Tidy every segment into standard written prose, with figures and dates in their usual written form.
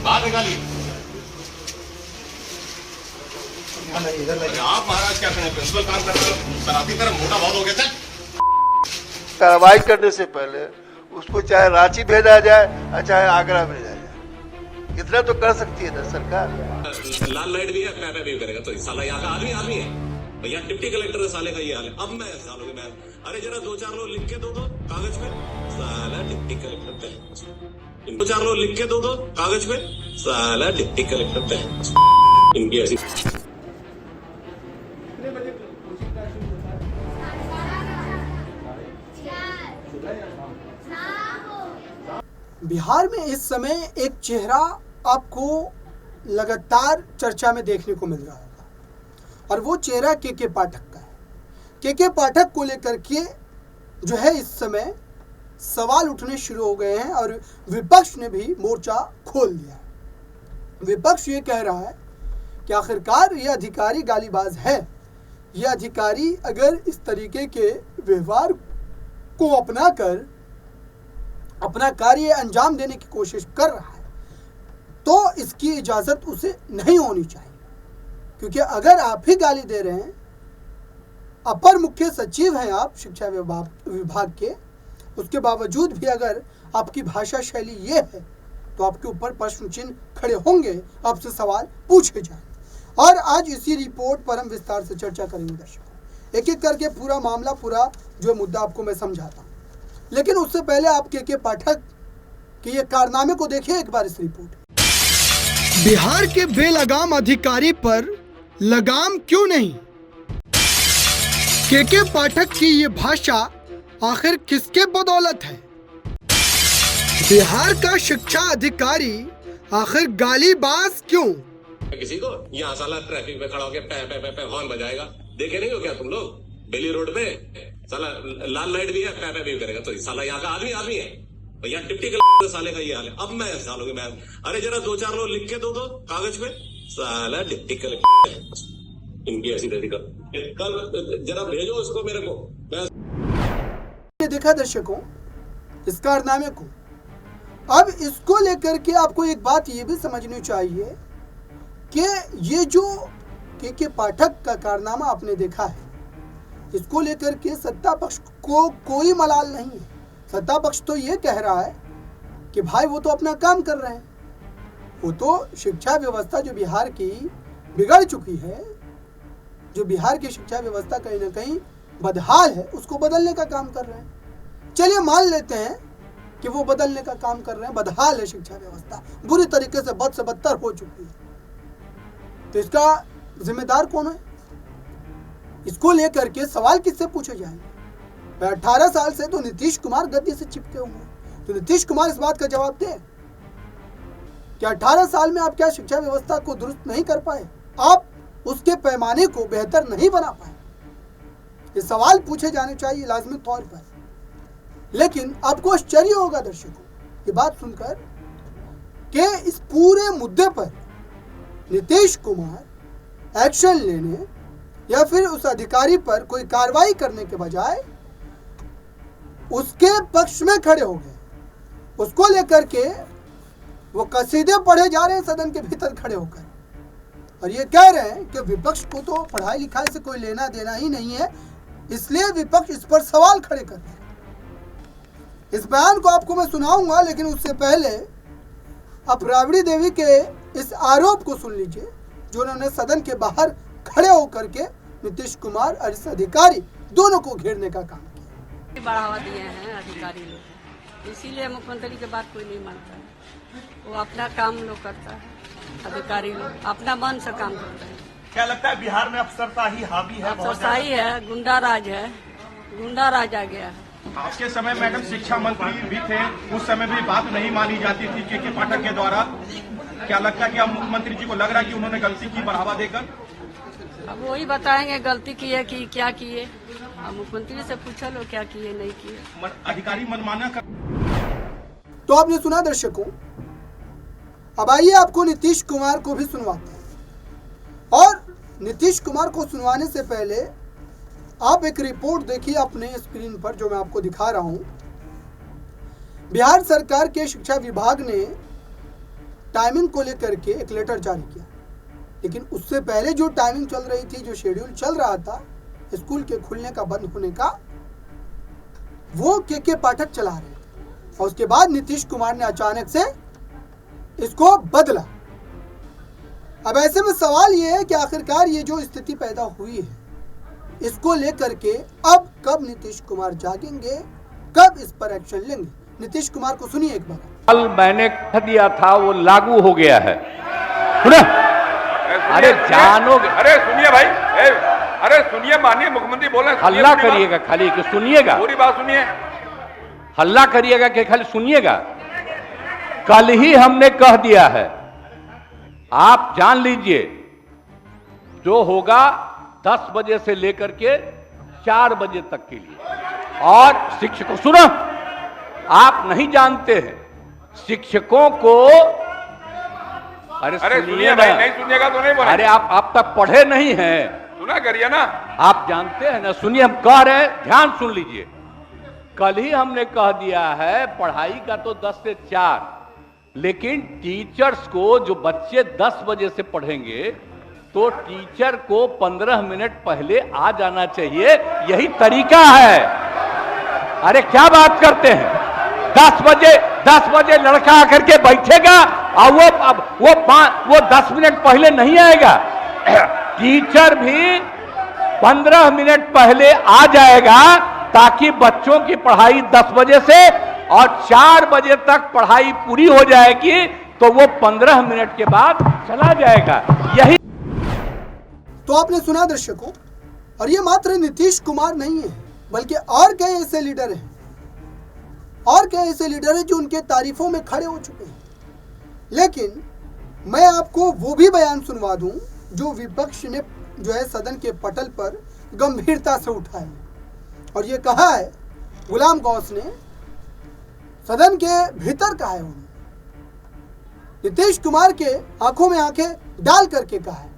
बाहर निकालिए। आप महाराज क्या करें, प्रिंसिपल काम कर रहे हो, शराबी तरह मोटा बहुत हो गया। चल कार्रवाई करने से पहले उसको चाहे रांची भेजा जाए और चाहे आगरा भेजा जाए, इतना तो कर सकती है ना सरकार। लाल लाइट भी है, मैं भी करेगा तो साला यहाँ का आदमी है भैया। डिप्टी कलेक्टर साले का ये हाल है। अब मैं सालों के मैं अरे जरा 2-4 लोग लिख के दो कागज पे, साला डिप्टी कलेक्टर पे 2-4 लोग लिख के दो कागज पे, साला डिप्टी कलेक्टर पे इनकी ऐसी। बिहार में इस समय एक चेहरा आपको लगातार चर्चा में देखने को मिल रहा होगा और वो चेहरा के पाठक का है। के पाठक को लेकर के जो है इस समय सवाल उठने शुरू हो गए हैं और विपक्ष ने भी मोर्चा खोल दिया है। विपक्ष ये कह रहा है कि आखिरकार ये अधिकारी गालीबाज है। ये अधिकारी अगर इस तरीके के व्यवहार को अपनाकर अपना कार्य अंजाम देने की कोशिश कर रहा है तो इसकी इजाज़त उसे नहीं होनी चाहिए, क्योंकि अगर आप ही गाली दे रहे हैं, अपर मुख्य सचिव हैं आप शिक्षा विभाग के, उसके बावजूद भी अगर आपकी भाषा शैली ये है तो आपके ऊपर प्रश्न चिन्ह खड़े होंगे, आपसे सवाल पूछे जाएंगे। और आज इसी रिपोर्ट पर हम विस्तार से चर्चा करेंगे दर्शकों, एक एक करके पूरा मामला, पूरा जो मुद्दा आपको मैं समझाता हूँ। लेकिन उससे पहले आप के पाठक के ये कारनामे को देखिए एक बार इस रिपोर्ट। बिहार के बेलगाम अधिकारी पर लगाम क्यों नहीं? के पाठक की ये भाषा आखिर किसके बदौलत है? बिहार का शिक्षा अधिकारी आखिर गालीबाज क्यों? किसी को यहाँ साला ट्रैफिक में खड़ा होकर पे हॉर्न बजाएगा, देखे नहीं हो क्या तुम लोग? बेली रोड पे साला लाल लाइट भी है, पे भी करेगा तो साला यहाँ का आदमी है भैया। डिप्टी कलेक्टर साले का ये हाल है। अब मैं सालों के मैं अरे जरा 2-4 लोग लिख के दो कागज पे, साला डिप्टी कलेक्टर इनकी ऐसी तरीका। कल जरा भेजो इसको मेरे को। मैं देखा दर्शकों इस कारनामे को। अब इसको लेकर के आपको एक बात ये भी समझनी चाहिए कि ये जो के पाठक का कारनामा आपने देखा है, इसको लेकर के सत्ता पक्ष को कोई मलाल नहीं है। सत्ता पक्ष तो ये कह रहा है कि भाई वो तो अपना काम कर रहे हैं, वो तो शिक्षा व्यवस्था जो बिहार की बिगड़ चुकी है, जो बिहार की शिक्षा व्यवस्था कहीं ना कहीं बदहाल है, उसको बदलने का काम कर रहे हैं। चलिए मान लेते हैं कि वो बदलने का काम कर रहे हैं, बदहाल है शिक्षा व्यवस्था, बुरी तरीके से बद से बदतर हो चुकी है, तो इसका जिम्मेदार कौन है? इसको लेकर के सवाल किससे पूछे जाएंगे? 18 साल से तो नीतीश कुमार गद्दी से चिपके हुए हैं, तो नीतीश कुमार इस बात का जवाब दे कि 18 साल में आप क्या शिक्षा व्यवस्था को दुरुस्त नहीं कर पाए, आप उसके पैमाने को बेहतर नहीं बना पाए? ये सवाल पूछे जाने चाहिए लाजमी तौर पर। लेकिन आपको आश्चर्य होगा दर्शकों ये बात सुनकर कि इस पूरे मुद्दे पर नीतीश कुमार एक्शन लेने या फिर उस अधिकारी पर कोई कार्रवाई करने के बजाय उसके पक्ष में खड़े हो गए। उसको लेकर के वो कसीदे पढ़े जा रहे हैं सदन के भीतर खड़े होकर, और ये कह रहे हैं कि विपक्ष को तो पढ़ाई लिखाई से कोई लेना देना ही नहीं है, इसलिए विपक्ष इस पर सवाल खड़े कर रहे हैं। इस बयान को आपको मैं सुनाऊंगा, लेकिन उससे पहले आप राबड़ी देवी के इस आरोप को सुन लीजिए जो उन्होंने सदन के बाहर खड़े होकर के नीतीश कुमार और इस अधिकारी दोनों को घेरने का काम किया। बढ़ावा दिए हैं अधिकारी लोग, इसीलिए मुख्यमंत्री की बात कोई नहीं मानता है। वो अपना काम लोग करता है, अधिकारी लोग अपना मन से काम करते हैं। क्या लगता है बिहार में अफसरशाही हावी है? अफसरशाही है, गुंडा राज है, गुंडा राज आ गया है। आपके समय मैडम शिक्षा मंत्री भी थे, उस समय भी बात नहीं मानी जाती थी के पाठक के द्वारा। क्या लगता है कि अब मुख्यमंत्री जी को लग रहा है कि उन्होंने गलती की बढ़ावा देकर? अब वही बताएंगे गलती की है कि क्या किए। अब मुख्यमंत्री से पूछो लो क्या किए नहीं किए। अधिकारी मनमाना कर। तो आपने सुना दर्शकों, अब आइए आपको नीतीश कुमार को भी सुनवाते हैं। और नीतीश कुमार को सुनवाने से पहले आप एक रिपोर्ट देखिए अपने स्क्रीन पर जो मैं आपको दिखा रहा हूं। बिहार सरकार के शिक्षा विभाग ने टाइमिंग को लेकर के एक लेटर जारी किया, लेकिन उससे पहले जो टाइमिंग चल रही थी, जो शेड्यूल चल रहा था स्कूल के खुलने का बंद होने का, वो के पाठक चला रहे थे। और उसके बाद नीतीश कुमार ने अचानक से इसको बदला। अब ऐसे में सवाल ये है कि आखिरकार ये जो स्थिति पैदा हुई है, इसको लेकर के अब कब नीतीश कुमार जागेंगे, कब इस पर एक्शन लेंगे? नीतीश कुमार को सुनिए एक बार। कल मैंने कह दिया था वो लागू हो गया है। सुनो, अरे जानोगे, अरे सुनिए भाई, अरे सुनिए, माननीय मुख्यमंत्री बोल रहे हैं, हल्ला करिएगा खाली कि सुनिएगा, पूरी बात सुनिए। हल्ला करिएगा कि खाली सुनिएगा। कल ही हमने कह दिया है, आप जान लीजिए जो होगा 10 बजे से लेकर के 4 बजे तक के लिए। और शिक्षकों, सुनो, आप नहीं जानते हैं शिक्षकों को, अरे सुनिए भाई, नहीं सुनिएगा तो नहीं बोले। अरे आप तक पढ़े नहीं हैं, सुना करिए ना, आप जानते हैं ना। सुनिए, हम कह रहे हैं, ध्यान सुन लीजिए। कल ही हमने कह दिया है पढ़ाई का तो 10 से 4, लेकिन टीचर्स को, जो बच्चे 10 बजे से पढ़ेंगे तो टीचर को 15 मिनट पहले आ जाना चाहिए, यही तरीका है। अरे क्या बात करते हैं, 10 बजे लड़का आकर के बैठेगा और वो 10 मिनट पहले नहीं आएगा। टीचर भी 15 मिनट पहले आ जाएगा ताकि बच्चों की पढ़ाई 10 बजे से और 4 बजे तक पढ़ाई पूरी हो जाएगी, तो वो 15 मिनट के बाद चला जाएगा। यही तो आपने सुना दर्शकों, और ये मात्र नीतीश कुमार नहीं है, बल्कि और कई ऐसे लीडर हैं, और कई ऐसे लीडर हैं जो उनके तारीफों में खड़े हो चुके हैं। लेकिन मैं आपको वो भी बयान सुनवा दूं जो विपक्ष ने जो है सदन के पटल पर गंभीरता से उठाया, और ये कहा है गुलाम गौस ने, सदन के भीतर कहा है उन्होंने, नीतीश कुमार के आंखों में आंखें डाल करके कहा है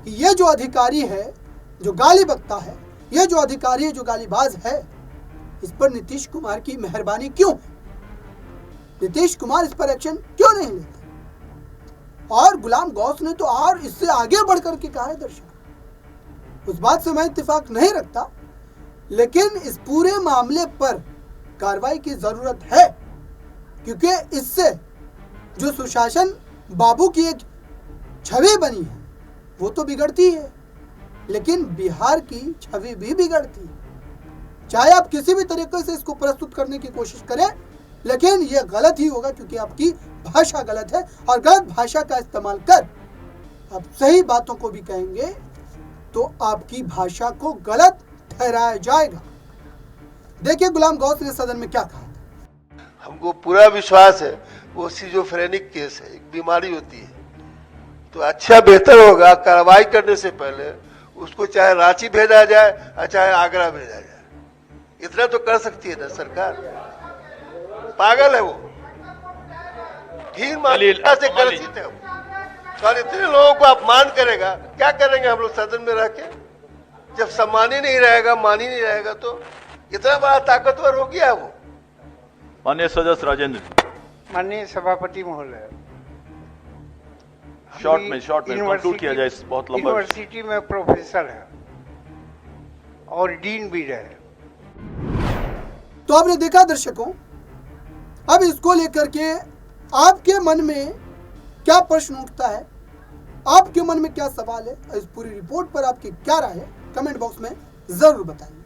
कि ये जो अधिकारी है, जो गाली बकता है, ये जो अधिकारी है, जो गालीबाज है, इस पर नीतीश कुमार की मेहरबानी क्यों है? नीतीश कुमार इस पर एक्शन क्यों नहीं लेते? और गुलाम गौस ने तो और इससे आगे बढ़ करके कहा है दर्शक, उस बात से मैं इत्तेफाक नहीं रखता, लेकिन इस पूरे मामले पर कार्रवाई की जरूरत है, क्योंकि इससे जो सुशासन बाबू की एक छवि बनी है वो तो बिगड़ती है, लेकिन बिहार की छवि भी बिगड़ती है। चाहे आप किसी भी तरीके से इसको प्रस्तुत करने की कोशिश करें, लेकिन यह गलत ही होगा, क्योंकि आपकी भाषा गलत है, और गलत भाषा का इस्तेमाल कर आप सही बातों को भी कहेंगे तो आपकी भाषा को गलत ठहराया जाएगा। देखिए गुलाम गौस ने सदन में क्या कहा था। हमको पूरा विश्वास है वो सिजोफ्रेनिक केस है, एक बीमारी होती है, तो अच्छा बेहतर होगा कार्रवाई करने से पहले उसको चाहे रांची भेजा जाए और चाहे आगरा भेजा जाए। इतना तो कर सकती है ना सरकार, पागल है वो, हीन मानसिकता से ग्रसित है वो। और इतने लोगों को अपमान करेगा, क्या करेंगे हम लोग सदन में रह के? जब सम्मान ही नहीं रहेगा, मान ही नहीं रहेगा, तो इतना बड़ा ताकतवर हो गया वो। माननीय सदस्य राजेंद्र, माननीय सभापति महोदय, शॉर्ट में कंक्लूड किया जाए, बहुत लंबा। यूनिवर्सिटी में प्रोफेसर है और डीन भी रहे। तो आपने देखा दर्शकों, अब इसको लेकर के आपके मन में क्या प्रश्न उठता है, आपके मन में क्या सवाल है, इस पूरी रिपोर्ट पर आपकी क्या राय है, कमेंट बॉक्स में जरूर बताइए।